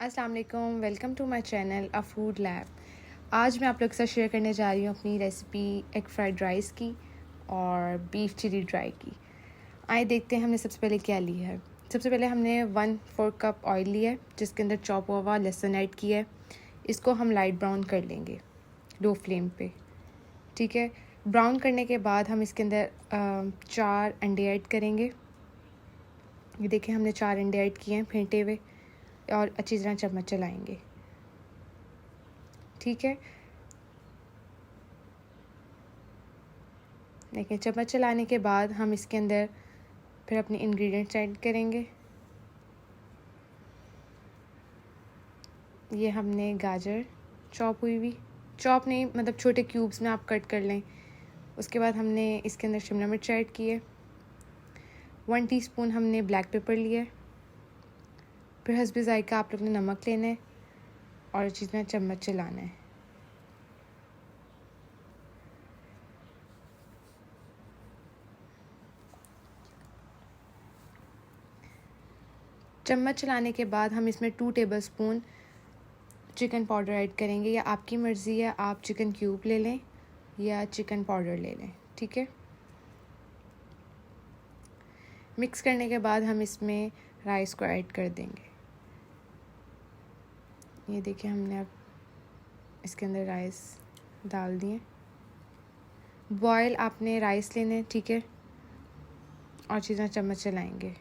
अस्सलाम वालेकुम, welcome to my channel a food lab. आज मैं आप लोग के साथ शेयर करने जा रही हूँ अपनी रेसिपी एग फ्राइड राइस की और बीफ चिली ड्राई की। आइए देखते हैं हमने सबसे पहले क्या लिया है। सबसे पहले हमने 1/4 कप ऑयल लिया है जिसके अंदर चॉप हुआ लहसुन ऐड किया है। इसको हम लाइट ब्राउन कर लेंगे लो फ्लेम पे। ठीक है, ब्राउन करने के बाद हम इसके अंदर 4 अंडे ऐड करेंगे। ये देखिए हमने 4 अंडे ऐड किए हैं फेंटे हुए और अच्छी तरह चम्मच चलाएंगे। ठीक है, देखिए चम्मच चलाने के बाद हम इसके अंदर फिर अपने इंग्रेडिएंट्स ऐड करेंगे। ये हमने गाजर चॉप हुई चॉप नहीं मतलब छोटे क्यूब्स में आप कट कर लें। उसके बाद हमने इसके अंदर शिमला मिर्च ऐड की है। 1 टीस्पून हमने ब्लैक पेपर लिया है। फिर हस्बे ज़ायका आप लोग ने नमक लेना है और अच्छी तरह चम्मच चलाना है। चम्मच चलाने के बाद हम इसमें 2 टेबलस्पून चिकन पाउडर ऐड करेंगे, या आपकी मर्ज़ी है, आप चिकन क्यूब ले लें या चिकन पाउडर ले लें। ठीक है, मिक्स करने के बाद हम इसमें राइस को ऐड कर देंगे। ये देखिए हमने अब इसके अंदर राइस डाल दिए। बॉयल आपने राइस लेने, ठीक है, और चीज़ें चम्मच चलाएंगे।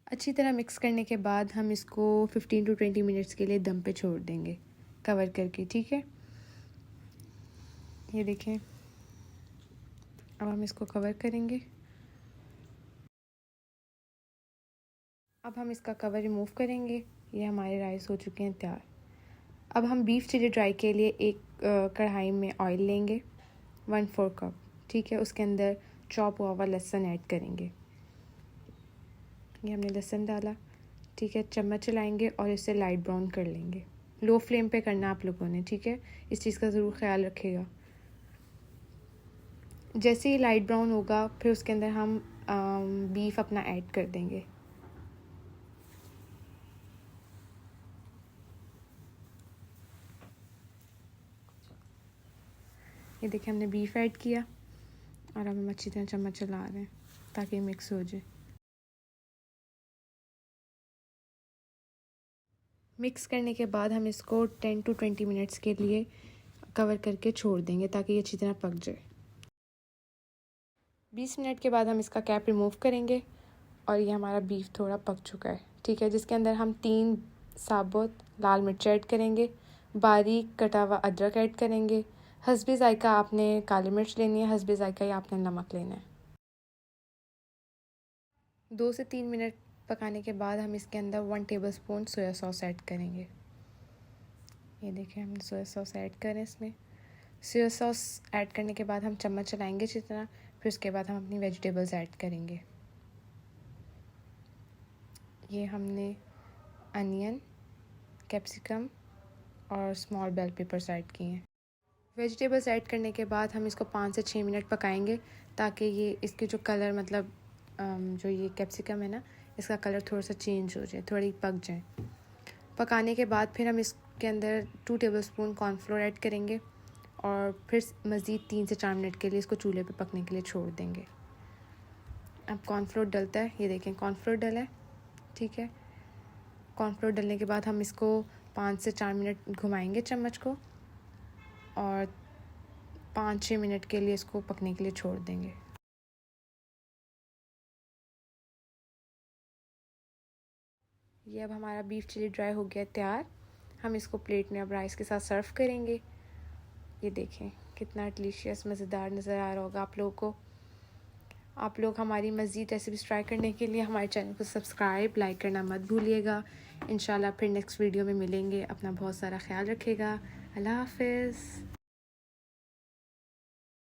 अच्छी तरह मिक्स करने के बाद हम इसको 15 to 20 मिनट्स के लिए दम पे छोड़ देंगे कवर करके। ठीक है, ये देखें अब हम इसको कवर करेंगे। अब हम इसका कवर रिमूव करेंगे। ये हमारे राइस हो चुके हैं तैयार। अब हम बीफ चिली ड्राई के लिए एक कढ़ाई में ऑयल लेंगे 1/4 कप। ठीक है, उसके अंदर चॉप हुआ लहसुन ऐड करेंगे। ये हमने लहसुन डाला। ठीक है, चम्मच चलाएंगे और इसे लाइट ब्राउन कर लेंगे। लो फ्लेम पे करना आप लोगों ने। ठीक है, इस चीज़ का ज़रूर ख्याल रखिएगा। जैसे ही लाइट ब्राउन होगा फिर उसके अंदर हम बीफ अपना ऐड कर देंगे। ये देखिए हमने बीफ ऐड किया और अब हम अच्छी तरह चम्मच चला रहे हैं ताकि मिक्स हो जाए। मिक्स करने के बाद हम इसको 10 to 20 मिनट्स के लिए कवर करके छोड़ देंगे ताकि ये अच्छी तरह पक जाए। 20 मिनट के बाद हम इसका कैप रिमूव करेंगे और ये हमारा बीफ थोड़ा पक चुका है। ठीक है, जिसके अंदर हम 3 साबुत लाल मिर्च ऐड करेंगे, बारीक कटा हुआ अदरक ऐड करेंगे। हस्बे ज़ायका आपने काली मिर्च लेनी है, हस्बे ज़ायका या आपने नमक लेना है। 2 से 3 मिनट पकाने के बाद हम इसके अंदर 1 टेबलस्पून सोया सॉस ऐड करेंगे। ये देखिए हमने सोया सॉस ऐड करें। इसमें सोया सॉस ऐड करने के बाद हम चम्मच चलाएंगे अच्छी तरह। फिर उसके बाद हम अपनी वेजिटेबल्स ऐड करेंगे। ये हमने अनियन, कैप्सिकम और स्मॉल बेल पेपर्स ऐड किए हैं। वेजिटेबल्स ऐड करने के बाद हम इसको 5 से 6 मिनट पकाएंगे ताकि ये इसके जो कलर मतलब जो ये कैप्सिकम है ना, इसका कलर थोड़ा सा चेंज हो जाए, थोड़ी पक जाए। पकाने के बाद फिर हम इसके अंदर 2 टेबलस्पून कॉर्नफ्लोर ऐड करेंगे और फिर मज़ीद 3 से 4 मिनट के लिए इसको चूल्हे पे पकने के लिए छोड़ देंगे। अब कॉर्नफ्लोर डलता है, ये देखें कॉर्नफ्लोर डला है। ठीक है, कॉर्नफ्लोर डलने के बाद हम इसको 5 से 4 मिनट घुमाएंगे चम्मच को और 5-6 मिनट के लिए इसको पकने के लिए छोड़ देंगे। ये अब हमारा बीफ चिली ड्राई हो गया तैयार। हम इसको प्लेट में अब राइस के साथ सर्व करेंगे। ये देखें कितना डिलीशियस मज़ेदार नज़र आ रहा होगा आप लोगों को। आप लोग हमारी मज़ीद रेसिपीज़ ट्राई करने के लिए हमारे चैनल को सब्सक्राइब लाइक करना मत भूलिएगा। इंशाल्लाह फिर नेक्स्ट वीडियो में मिलेंगे। अपना बहुत सारा ख्याल रखिएगा। अल्लाह हाफ़िज़।